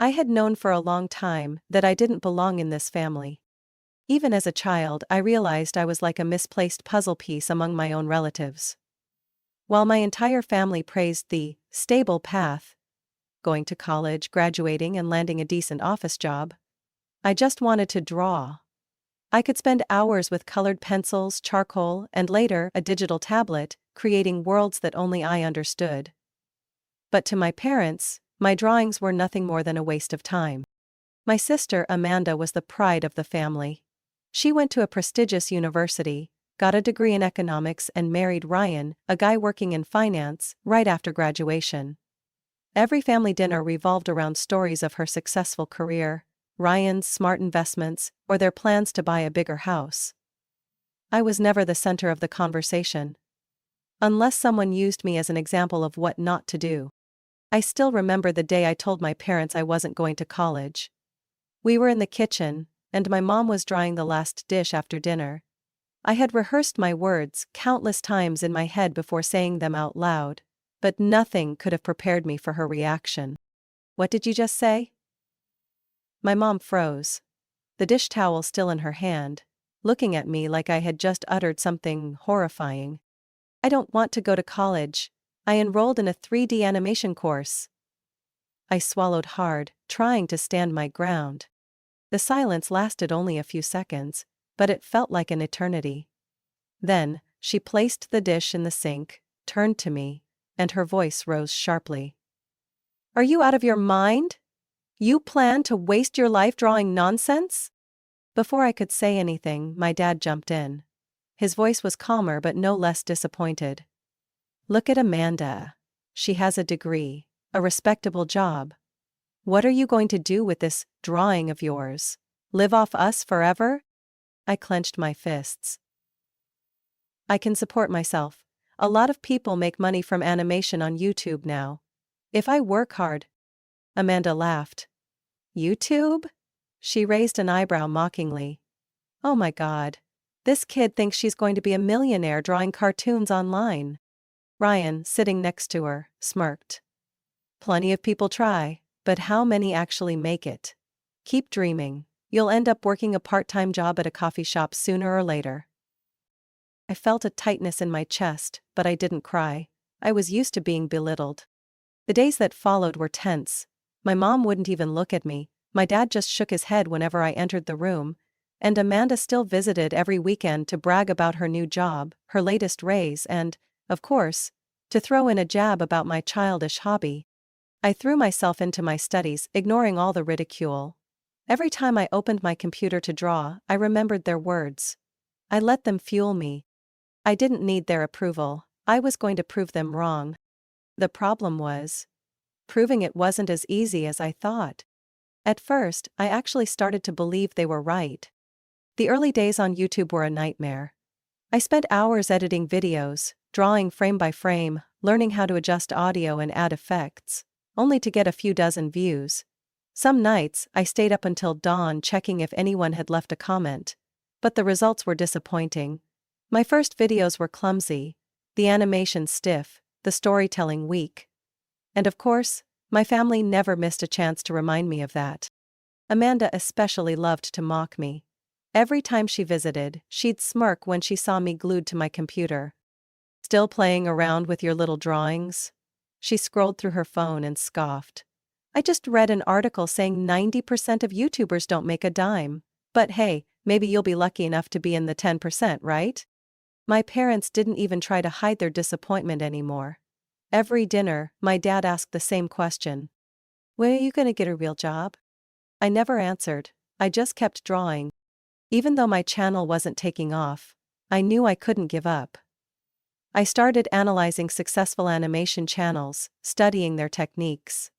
I had known for a long time that I didn't belong in this family. Even as a child, I realized I was like a misplaced puzzle piece among my own relatives. While my entire family praised the stable path, going to college, graduating, and landing a decent office job, I just wanted to draw. I could spend hours with colored pencils, charcoal, and later a digital tablet, creating worlds that only I understood. But to my parents, my drawings were nothing more than a waste of time. My sister Amanda was the pride of the family. She went to a prestigious university, got a degree in economics, and married Ryan, a guy working in finance, right after graduation. Every family dinner revolved around stories of her successful career, Ryan's smart investments, or their plans to buy a bigger house. I was never the center of the conversation. Unless someone used me as an example of what not to do. I still remember the day I told my parents I wasn't going to college. We were in the kitchen, and my mom was drying the last dish after dinner. I had rehearsed my words countless times in my head before saying them out loud, but nothing could have prepared me for her reaction. "What did you just say?" My mom froze, the dish towel still in her hand, looking at me like I had just uttered something horrifying. "I don't want to go to college. I enrolled in a 3D animation course." I swallowed hard, trying to stand my ground. The silence lasted only a few seconds, but it felt like an eternity. Then, she placed the dish in the sink, turned to me, and her voice rose sharply. "Are you out of your mind? You plan to waste your life drawing nonsense?" Before I could say anything, my dad jumped in. His voice was calmer but no less disappointed. "Look at Amanda. She has a degree, a respectable job. What are you going to do with this drawing of yours? Live off us forever?" I clenched my fists. "I can support myself. A lot of people make money from animation on YouTube now. If I work hard." Amanda laughed. "YouTube?" She raised an eyebrow mockingly. "Oh my God. This kid thinks she's going to be a millionaire drawing cartoons online." Ryan, sitting next to her, smirked. "Plenty of people try, but how many actually make it? Keep dreaming. You'll end up working a part-time job at a coffee shop sooner or later." I felt a tightness in my chest, but I didn't cry. I was used to being belittled. The days that followed were tense. My mom wouldn't even look at me, my dad just shook his head whenever I entered the room, and Amanda still visited every weekend to brag about her new job, her latest raise, and, of course, to throw in a jab about my childish hobby. I threw myself into my studies, ignoring all the ridicule. Every time I opened my computer to draw, I remembered their words. I let them fuel me. I didn't need their approval. I was going to prove them wrong. The problem was, proving it wasn't as easy as I thought. At first, I actually started to believe they were right. The early days on YouTube were a nightmare. I spent hours editing videos, drawing frame by frame, learning how to adjust audio and add effects, only to get a few dozen views. Some nights, I stayed up until dawn checking if anyone had left a comment. But the results were disappointing. My first videos were clumsy, the animation stiff, the storytelling weak. And of course, my family never missed a chance to remind me of that. Amanda especially loved to mock me. Every time she visited, she'd smirk when she saw me glued to my computer. "Still playing around with your little drawings?" She scrolled through her phone and scoffed. "I just read an article saying 90% of YouTubers don't make a dime. But hey, maybe you'll be lucky enough to be in the 10%, right?" My parents didn't even try to hide their disappointment anymore. Every dinner, my dad asked the same question. "When are you gonna get a real job?" I never answered, I just kept drawing. Even though my channel wasn't taking off, I knew I couldn't give up. I started analyzing successful animation channels, studying their techniques.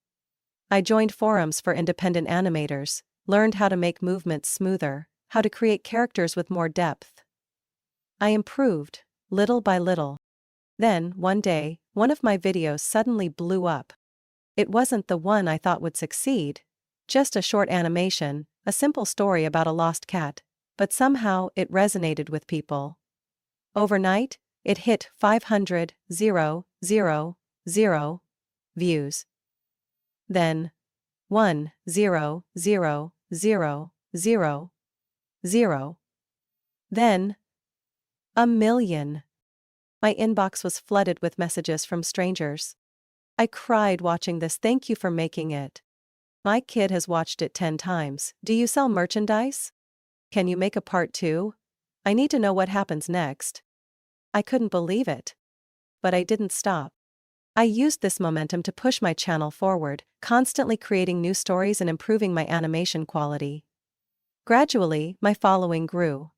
I joined forums for independent animators, learned how to make movements smoother, how to create characters with more depth. I improved, little by little. Then, one day, one of my videos suddenly blew up. It wasn't the one I thought would succeed, just a short animation, a simple story about a lost cat, but somehow it resonated with people. Overnight, it hit 500,000 views. Then, 1, 0, 0, 0, 0, 0. Then, a million. My inbox was flooded with messages from strangers. I cried watching this. Thank you for making it. My kid has watched it 10 times. Do you sell merchandise? Can you make a part 2? I need to know what happens next. I couldn't believe it. But I didn't stop. I used this momentum to push my channel forward, constantly creating new stories and improving my animation quality. Gradually, my following grew.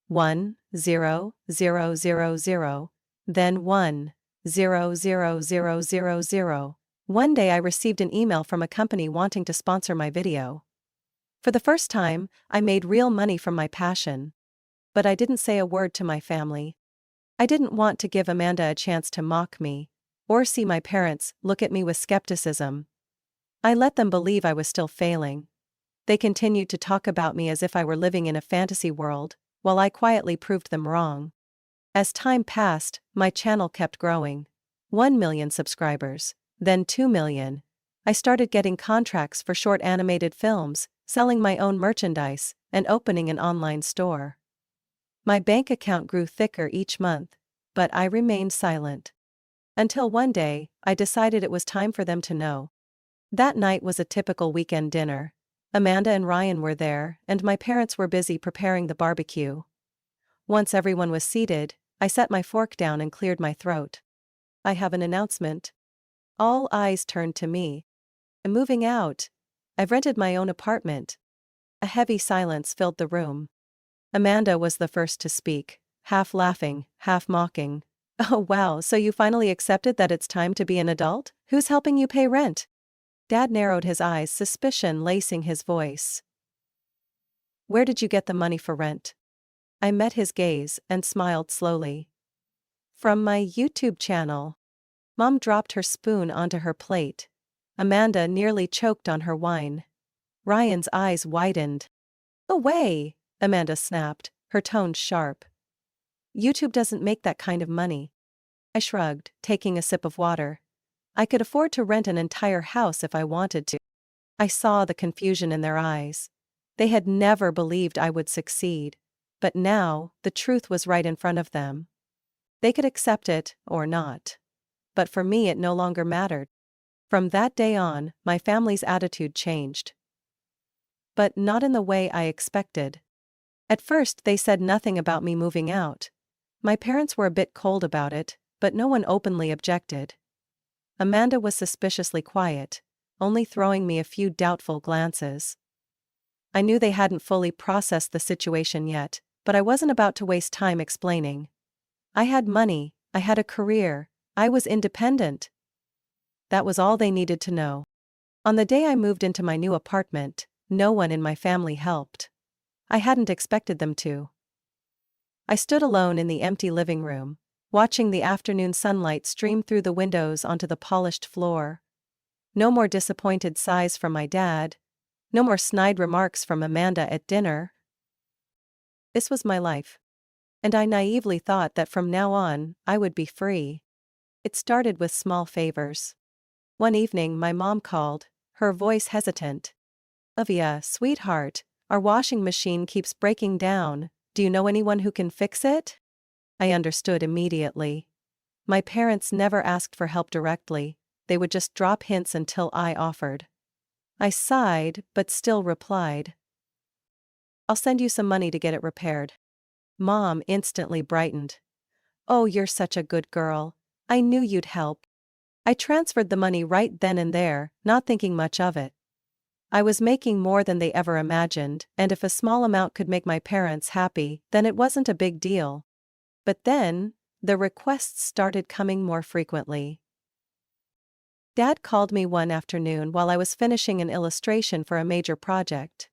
1, 0, 0, 0, 0, then 1, 0, 0, 0, 0, 0. One day I received an email from a company wanting to sponsor my video. For the first time, I made real money from my passion. But I didn't say a word to my family. I didn't want to give Amanda a chance to mock me, or see my parents look at me with skepticism. I let them believe I was still failing. They continued to talk about me as if I were living in a fantasy world, while I quietly proved them wrong. As time passed, my channel kept growing. 1 million subscribers, then 2 million. I started getting contracts for short animated films, selling my own merchandise, and opening an online store. My bank account grew thicker each month, but I remained silent. Until one day, I decided it was time for them to know. That night was a typical weekend dinner. Amanda and Ryan were there, and my parents were busy preparing the barbecue. Once everyone was seated, I set my fork down and cleared my throat. I have an announcement. All eyes turned to me. I'm moving out. I've rented my own apartment. A heavy silence filled the room. Amanda was the first to speak, half laughing, half mocking. Oh wow, so you finally accepted that it's time to be an adult? Who's helping you pay rent? Dad narrowed his eyes, suspicion lacing his voice. Where did you get the money for rent? I met his gaze and smiled slowly. From my YouTube channel. Mom dropped her spoon onto her plate. Amanda nearly choked on her wine. Ryan's eyes widened. No way, Amanda snapped, her tone sharp. YouTube doesn't make that kind of money. I shrugged, taking a sip of water. I could afford to rent an entire house if I wanted to. I saw the confusion in their eyes. They had never believed I would succeed. But now, the truth was right in front of them. They could accept it, or not. But for me it no longer mattered. From that day on, my family's attitude changed. But not in the way I expected. At first they said nothing about me moving out. My parents were a bit cold about it, but no one openly objected. Amanda was suspiciously quiet, only throwing me a few doubtful glances. I knew they hadn't fully processed the situation yet, but I wasn't about to waste time explaining. I had money, I had a career, I was independent. That was all they needed to know. On the day I moved into my new apartment, no one in my family helped. I hadn't expected them to. I stood alone in the empty living room, watching the afternoon sunlight stream through the windows onto the polished floor. No more disappointed sighs from my dad. No more snide remarks from Amanda at dinner. This was my life. And I naively thought that from now on, I would be free. It started with small favors. One evening my mom called, her voice hesitant. Olivia, sweetheart, our washing machine keeps breaking down. Do you know anyone who can fix it? I understood immediately. My parents never asked for help directly, they would just drop hints until I offered. I sighed, but still replied. I'll send you some money to get it repaired. Mom instantly brightened. Oh, you're such a good girl. I knew you'd help. I transferred the money right then and there, not thinking much of it. I was making more than they ever imagined, and if a small amount could make my parents happy, then it wasn't a big deal. But then, the requests started coming more frequently. Dad called me one afternoon while I was finishing an illustration for a major project.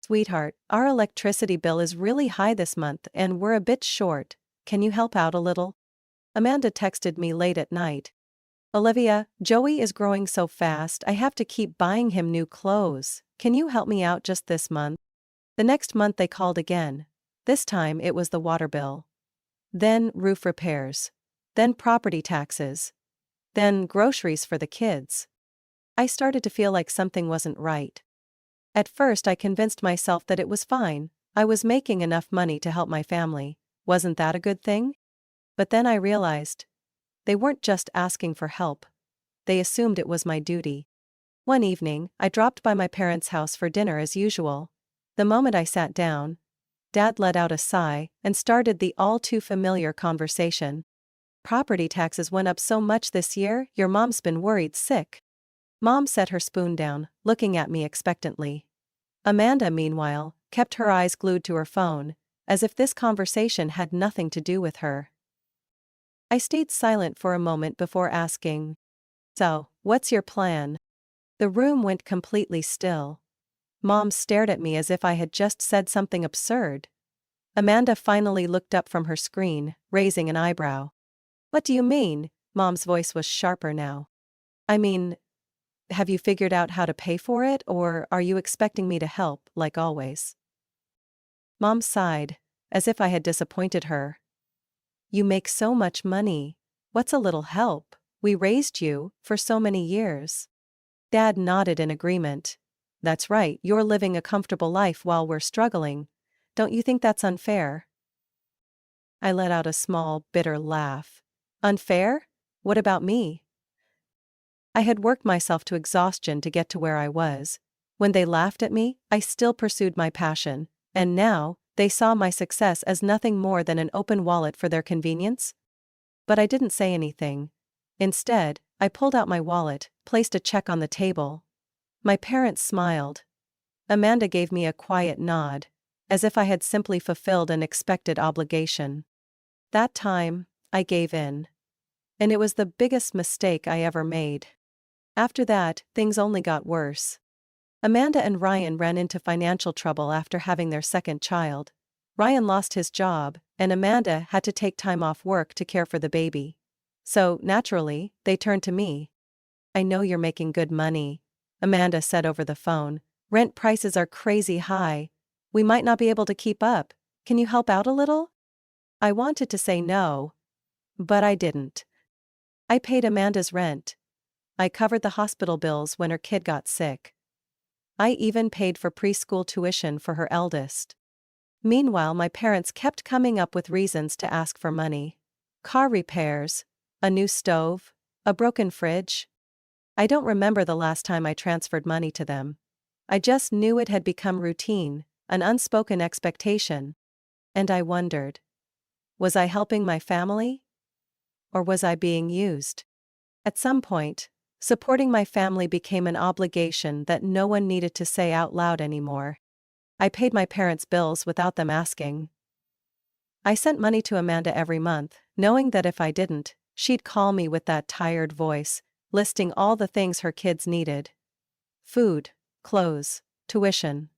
Sweetheart, our electricity bill is really high this month and we're a bit short. Can you help out a little? Amanda texted me late at night. Olivia, Joey is growing so fast I have to keep buying him new clothes. Can you help me out just this month? The next month they called again. This time it was the water bill. Then roof repairs. Then property taxes. Then groceries for the kids. I started to feel like something wasn't right. At first, I convinced myself that it was fine. I was making enough money to help my family. Wasn't that a good thing? But then I realized they weren't just asking for help. They assumed it was my duty. One evening, I dropped by my parents' house for dinner as usual. The moment I sat down, Dad let out a sigh and started the all-too-familiar conversation. "Property taxes went up so much this year, your mom's been worried sick." Mom set her spoon down, looking at me expectantly. Amanda, meanwhile, kept her eyes glued to her phone, as if this conversation had nothing to do with her. I stayed silent for a moment before asking, "So, what's your plan?" The room went completely still. Mom stared at me as if I had just said something absurd. Amanda finally looked up from her screen, raising an eyebrow. "What do you mean?" Mom's voice was sharper now. "I mean, have you figured out how to pay for it, or are you expecting me to help, like always?" Mom sighed, as if I had disappointed her. "You make so much money. What's a little help? We raised you for so many years." Dad nodded in agreement. "That's right, you're living a comfortable life while we're struggling. Don't you think that's unfair?" I let out a small, bitter laugh. "Unfair? What about me?" I had worked myself to exhaustion to get to where I was. When they laughed at me, I still pursued my passion, and now, they saw my success as nothing more than an open wallet for their convenience? But I didn't say anything. Instead, I pulled out my wallet, placed a check on the table. My parents smiled. Amanda gave me a quiet nod, as if I had simply fulfilled an expected obligation. That time, I gave in. And it was the biggest mistake I ever made. After that, things only got worse. Amanda and Ryan ran into financial trouble after having their second child. Ryan lost his job, and Amanda had to take time off work to care for the baby. So, naturally, they turned to me. "I know you're making good money," Amanda said over the phone. "Rent prices are crazy high. We might not be able to keep up. Can you help out a little?" I wanted to say no, but I didn't. I paid Amanda's rent. I covered the hospital bills when her kid got sick. I even paid for preschool tuition for her eldest. Meanwhile, my parents kept coming up with reasons to ask for money. Car repairs, a new stove, a broken fridge. I don't remember the last time I transferred money to them. I just knew it had become routine, an unspoken expectation. And I wondered, was I helping my family? Or was I being used? At some point, supporting my family became an obligation that no one needed to say out loud anymore. I paid my parents' bills without them asking. I sent money to Amanda every month, knowing that if I didn't, she'd call me with that tired voice, listing all the things her kids needed. Food, clothes, tuition.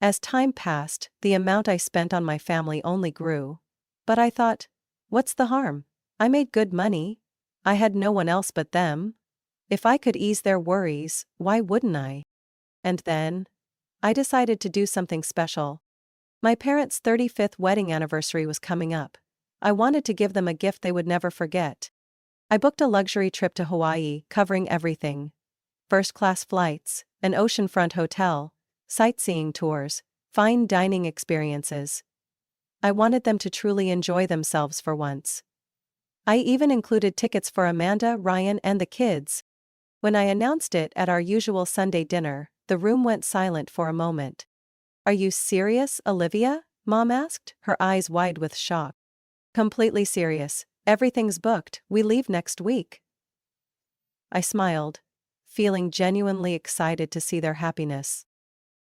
As time passed, the amount I spent on my family only grew. But I thought, what's the harm? I made good money. I had no one else but them. If I could ease their worries, why wouldn't I? And then, I decided to do something special. My parents' 35th wedding anniversary was coming up. I wanted to give them a gift they would never forget. I booked a luxury trip to Hawaii, covering everything: first-class flights, an oceanfront hotel, sightseeing tours, fine dining experiences. I wanted them to truly enjoy themselves for once. I even included tickets for Amanda, Ryan, and the kids. When I announced it at our usual Sunday dinner, the room went silent for a moment. "Are you serious, Olivia?" Mom asked, her eyes wide with shock. "Completely serious. Everything's booked. We leave next week." I smiled, feeling genuinely excited to see their happiness.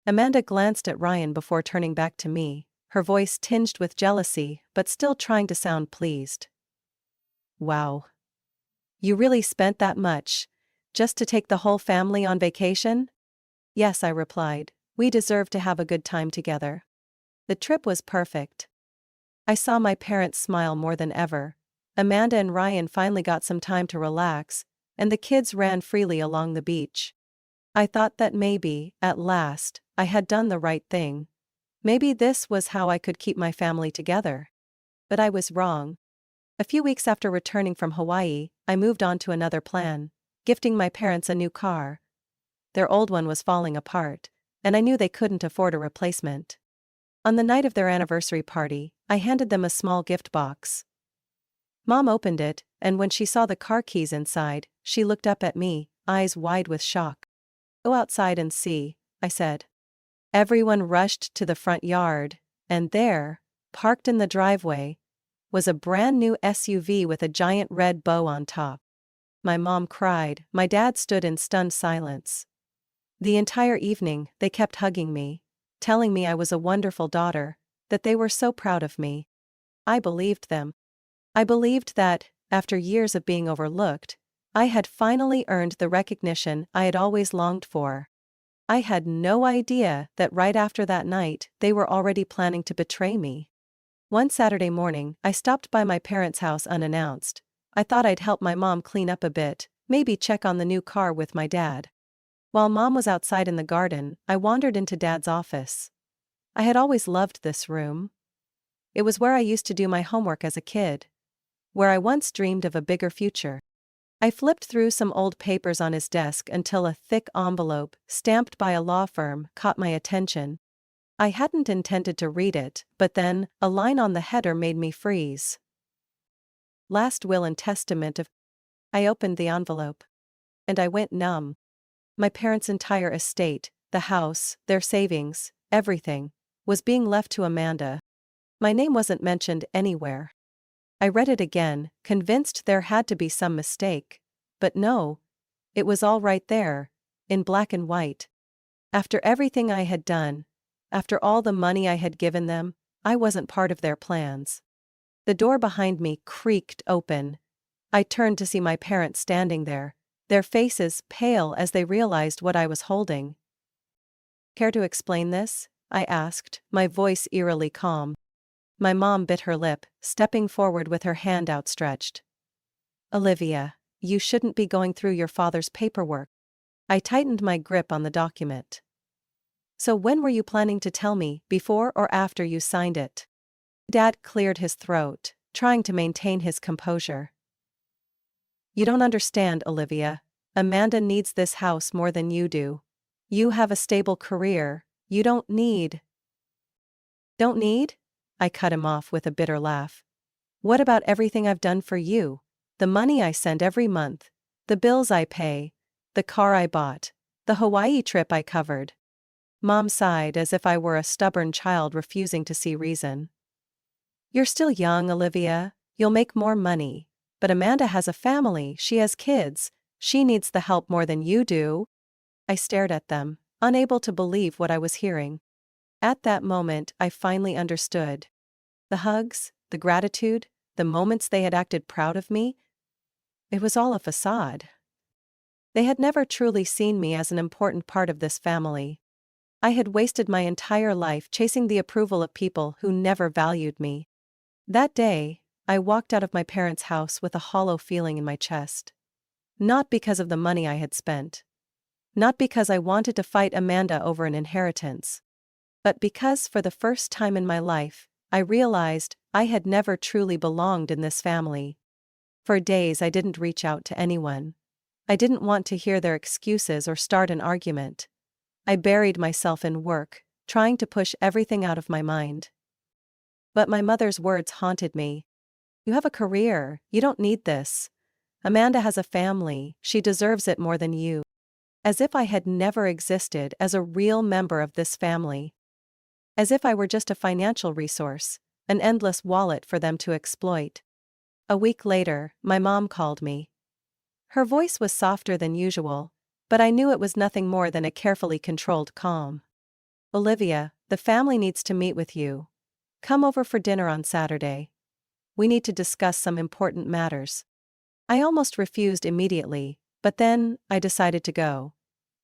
Amanda glanced at Ryan before turning back to me, her voice tinged with jealousy but still trying to sound pleased. "Wow. You really spent that much, just to take the whole family on vacation?" "Yes," I replied. "We deserve to have a good time together." The trip was perfect. I saw my parents smile more than ever. Amanda and Ryan finally got some time to relax, and the kids ran freely along the beach. I thought that maybe, at last, I had done the right thing. Maybe this was how I could keep my family together. But I was wrong. A few weeks after returning from Hawaii, I moved on to another plan. gifting my parents a new car. Their old one was falling apart, and I knew they couldn't afford a replacement. On the night of their anniversary party, I handed them a small gift box. Mom opened it, and when she saw the car keys inside, she looked up at me, eyes wide with shock. "Go outside and see," I said. Everyone rushed to the front yard, and there, parked in the driveway, was a brand new SUV with a giant red bow on top. My mom cried, my dad stood in stunned silence. The entire evening, they kept hugging me, telling me I was a wonderful daughter, that they were so proud of me. I believed them. I believed that, after years of being overlooked, I had finally earned the recognition I had always longed for. I had no idea that right after that night, they were already planning to betray me. One Saturday morning, I stopped by my parents' house unannounced. I thought I'd help my mom clean up a bit, maybe check on the new car with my dad. While Mom was outside in the garden, I wandered into Dad's office. I had always loved this room. It was where I used to do my homework as a kid, where I once dreamed of a bigger future. I flipped through some old papers on his desk until a thick envelope, stamped by a law firm, caught my attention. I hadn't intended to read it, but then, a line on the header made me freeze. Last will and testament of... I opened the envelope. And I went numb. My parents' entire estate, the house, their savings, everything, was being left to Amanda. My name wasn't mentioned anywhere. I read it again, convinced there had to be some mistake. But no. It was all right there, in black and white. After everything I had done, after all the money I had given them, I wasn't part of their plans. The door behind me creaked open. I turned to see my parents standing there, their faces pale as they realized what I was holding. "Care to explain this?" I asked, my voice eerily calm. My mom bit her lip, stepping forward with her hand outstretched. "Olivia, you shouldn't be going through your father's paperwork." I tightened my grip on the document. "So when were you planning to tell me, before or after you signed it?" Dad cleared his throat, trying to maintain his composure. "You don't understand, Olivia. Amanda needs this house more than you do. You have a stable career, you don't need..." "Don't need?" I cut him off with a bitter laugh. "What about everything I've done for you? The money I send every month, the bills I pay, the car I bought, the Hawaii trip I covered." Mom sighed as if I were a stubborn child refusing to see reason. "You're still young, Olivia. You'll make more money. But Amanda has a family, she has kids. She needs the help more than you do." I stared at them, unable to believe what I was hearing. At that moment, I finally understood. The hugs, the gratitude, the moments they had acted proud of me, it was all a facade. They had never truly seen me as an important part of this family. I had wasted my entire life chasing the approval of people who never valued me. That day, I walked out of my parents' house with a hollow feeling in my chest. Not because of the money I had spent. Not because I wanted to fight Amanda over an inheritance. But because for the first time in my life, I realized I had never truly belonged in this family. For days I didn't reach out to anyone. I didn't want to hear their excuses or start an argument. I buried myself in work, trying to push everything out of my mind. But my mother's words haunted me. "You have a career, you don't need this. Amanda has a family, she deserves it more than you." As if I had never existed as a real member of this family. As if I were just a financial resource, an endless wallet for them to exploit. A week later, my mom called me. Her voice was softer than usual, but I knew it was nothing more than a carefully controlled calm. "Olivia, the family needs to meet with you. Come over for dinner on Saturday. We need to discuss some important matters." I almost refused immediately, but then, I decided to go.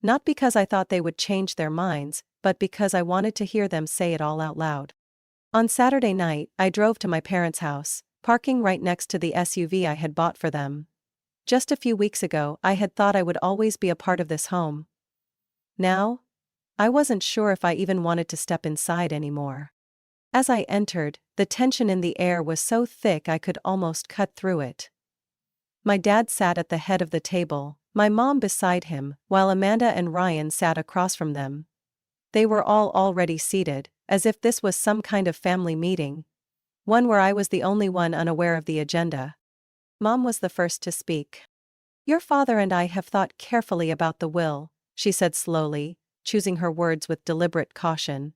Not because I thought they would change their minds, but because I wanted to hear them say it all out loud. On Saturday night, I drove to my parents' house, parking right next to the SUV I had bought for them. Just a few weeks ago, I had thought I would always be a part of this home. Now, I wasn't sure if I even wanted to step inside anymore. As I entered, the tension in the air was so thick I could almost cut through it. My dad sat at the head of the table, my mom beside him, while Amanda and Ryan sat across from them. They were all already seated, as if this was some kind of family meeting. One where I was the only one unaware of the agenda. Mom was the first to speak. "Your father and I have thought carefully about the will," she said slowly, choosing her words with deliberate caution.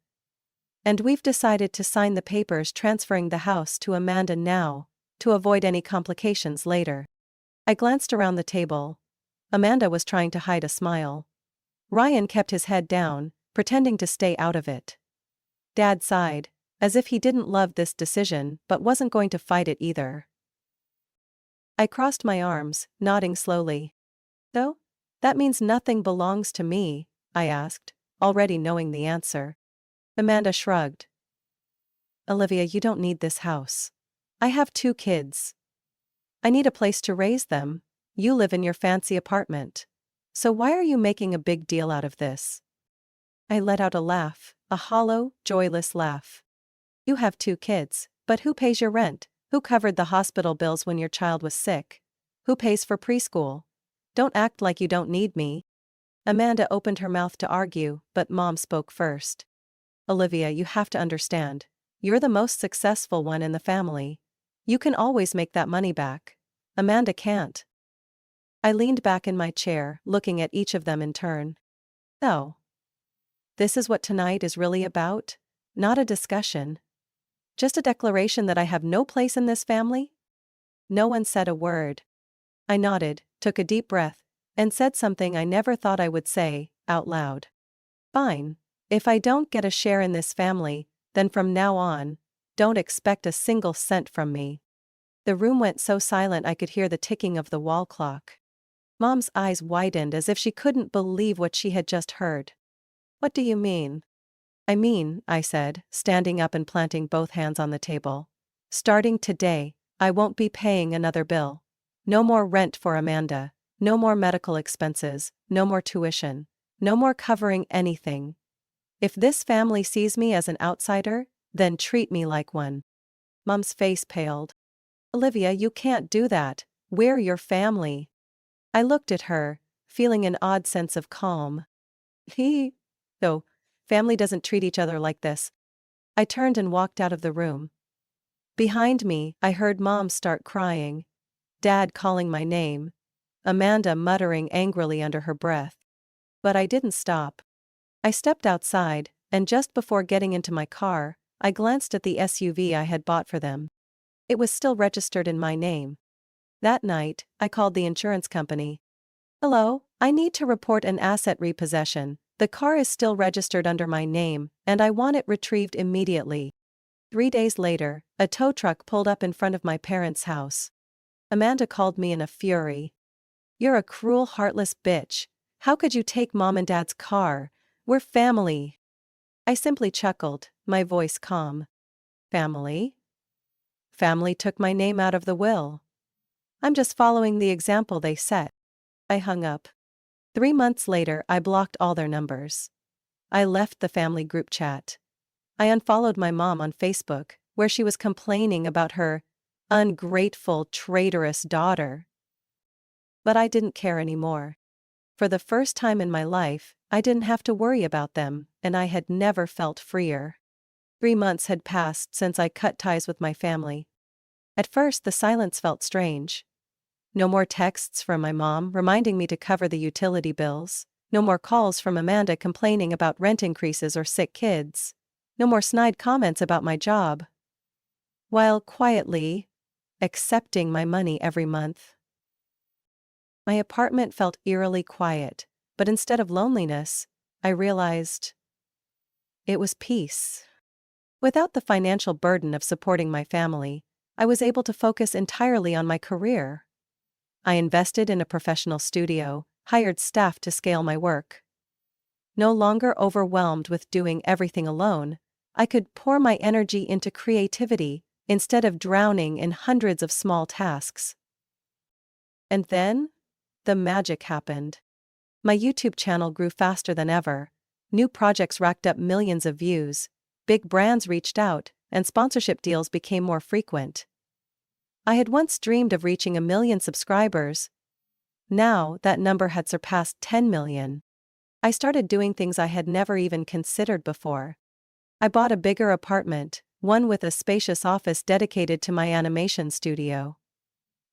"And we've decided to sign the papers transferring the house to Amanda now, to avoid any complications later." I glanced around the table. Amanda was trying to hide a smile. Ryan kept his head down, pretending to stay out of it. Dad sighed, as if he didn't love this decision but wasn't going to fight it either. I crossed my arms, nodding slowly. "So? That means nothing belongs to me?" I asked, already knowing the answer. Amanda shrugged. "Olivia, you don't need this house. I have 2 kids. I need a place to raise them. You live in your fancy apartment. So why are you making a big deal out of this?" I let out a laugh, a hollow, joyless laugh. "You have 2 kids, but who pays your rent? Who covered the hospital bills when your child was sick? Who pays for preschool? Don't act like you don't need me." Amanda opened her mouth to argue, but Mom spoke first. "Olivia, you have to understand. You're the most successful one in the family. You can always make that money back. Amanda can't." I leaned back in my chair, looking at each of them in turn. "Oh. This is what tonight is really about? Not a discussion? Just a declaration that I have no place in this family?" No one said a word. I nodded, took a deep breath, and said something I never thought I would say, out loud. "Fine. If I don't get a share in this family, then from now on, don't expect a single cent from me." The room went so silent I could hear the ticking of the wall clock. Mom's eyes widened as if she couldn't believe what she had just heard. "What do you mean?" I said, standing up and planting both hands on the table. "Starting today, I won't be paying another bill. No more rent for Amanda, no more medical expenses, no more tuition, no more covering anything. If this family sees me as an outsider, then treat me like one." Mom's face paled. "Olivia, you can't do that. We're your family." I looked at her, feeling an odd sense of calm. "No, family doesn't treat each other like this." I turned and walked out of the room. Behind me, I heard Mom start crying, Dad calling my name, Amanda muttering angrily under her breath. But I didn't stop. I stepped outside, and just before getting into my car, I glanced at the SUV I had bought for them. It was still registered in my name. That night, I called the insurance company. "Hello, I need to report an asset repossession. The car is still registered under my name, and I want it retrieved immediately." 3 days later, a tow truck pulled up in front of my parents' house. Amanda called me in a fury. "You're a cruel, heartless bitch. How could you take Mom and Dad's car? We're family." I simply chuckled, my voice calm. "Family? Family took my name out of the will. I'm just following the example they set." I hung up. 3 months later, I blocked all their numbers. I left the family group chat. I unfollowed my mom on Facebook, where she was complaining about her ungrateful, traitorous daughter. But I didn't care anymore. For the first time in my life, I didn't have to worry about them, and I had never felt freer. 3 months had passed since I cut ties with my family. At first, the silence felt strange. No more texts from my mom reminding me to cover the utility bills. No more calls from Amanda complaining about rent increases or sick kids. No more snide comments about my job. While quietly accepting my money every month. My apartment felt eerily quiet, but instead of loneliness, I realized it was peace. Without the financial burden of supporting my family, I was able to focus entirely on my career. I invested in a professional studio, hired staff to scale my work. No longer overwhelmed with doing everything alone, I could pour my energy into creativity instead of drowning in hundreds of small tasks. And then, the magic happened. My YouTube channel grew faster than ever. New projects racked up millions of views, big brands reached out, and sponsorship deals became more frequent. I had once dreamed of reaching 1 million subscribers. Now, that number had surpassed 10 million. I started doing things I had never even considered before. I bought a bigger apartment, one with a spacious office dedicated to my animation studio.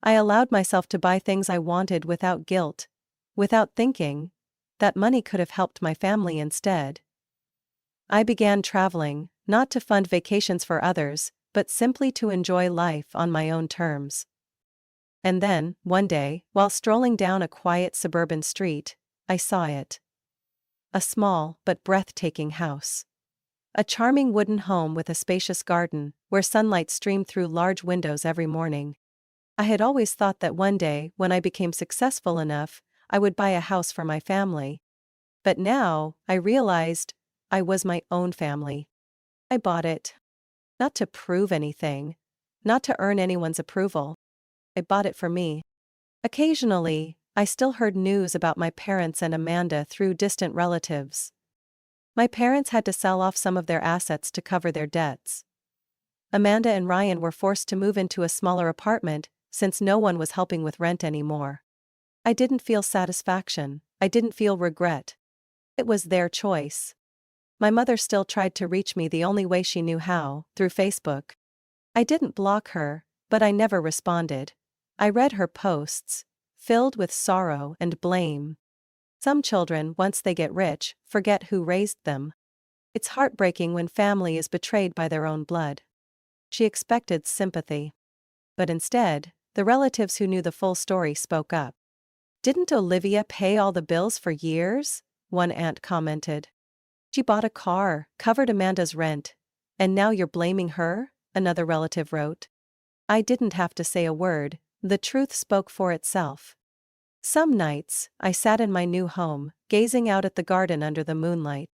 I allowed myself to buy things I wanted without guilt, without thinking that money could have helped my family instead. I began traveling, not to fund vacations for others, but simply to enjoy life on my own terms. And then, one day, while strolling down a quiet suburban street, I saw it. A small but breathtaking house. A charming wooden home with a spacious garden, where sunlight streamed through large windows every morning. I had always thought that one day, when I became successful enough, I would buy a house for my family. But now, I realized, I was my own family. I bought it. Not to prove anything. Not to earn anyone's approval. I bought it for me. Occasionally, I still heard news about my parents and Amanda through distant relatives. My parents had to sell off some of their assets to cover their debts. Amanda and Ryan were forced to move into a smaller apartment, since no one was helping with rent anymore. I didn't feel satisfaction. I didn't feel regret. It was their choice. My mother still tried to reach me the only way she knew how, through Facebook. I didn't block her, but I never responded. I read her posts, filled with sorrow and blame. Some children, once they get rich, forget who raised them. It's heartbreaking when family is betrayed by their own blood. She expected sympathy. But instead, the relatives who knew the full story spoke up. "Didn't Olivia pay all the bills for years?" one aunt commented. "She bought a car, covered Amanda's rent, and now you're blaming her?" another relative wrote. I didn't have to say a word, the truth spoke for itself. Some nights, I sat in my new home, gazing out at the garden under the moonlight.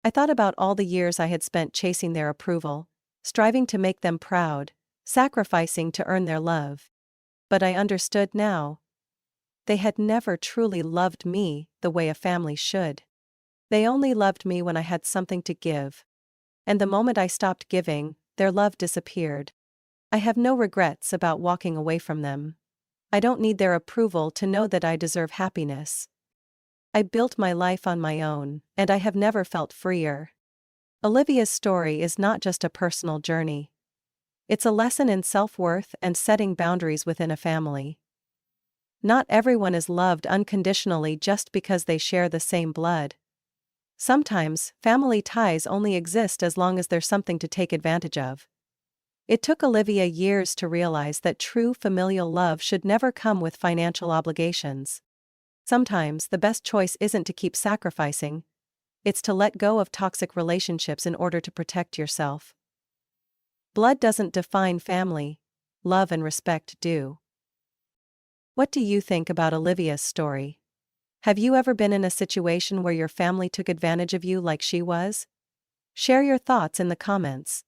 I thought about all the years I had spent chasing their approval, striving to make them proud, sacrificing to earn their love. But I understood now. They had never truly loved me the way a family should. They only loved me when I had something to give. And the moment I stopped giving, their love disappeared. I have no regrets about walking away from them. I don't need their approval to know that I deserve happiness. I built my life on my own, and I have never felt freer. Olivia's story is not just a personal journey. It's a lesson in self-worth and setting boundaries within a family. Not everyone is loved unconditionally just because they share the same blood. Sometimes, family ties only exist as long as there's something to take advantage of. It took Olivia years to realize that true familial love should never come with financial obligations. Sometimes the best choice isn't to keep sacrificing. It's to let go of toxic relationships in order to protect yourself. Blood doesn't define family. Love and respect do. What do you think about Olivia's story? Have you ever been in a situation where your family took advantage of you like she was? Share your thoughts in the comments.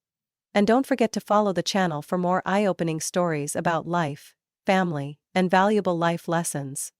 And don't forget to follow the channel for more eye-opening stories about life, family, and valuable life lessons.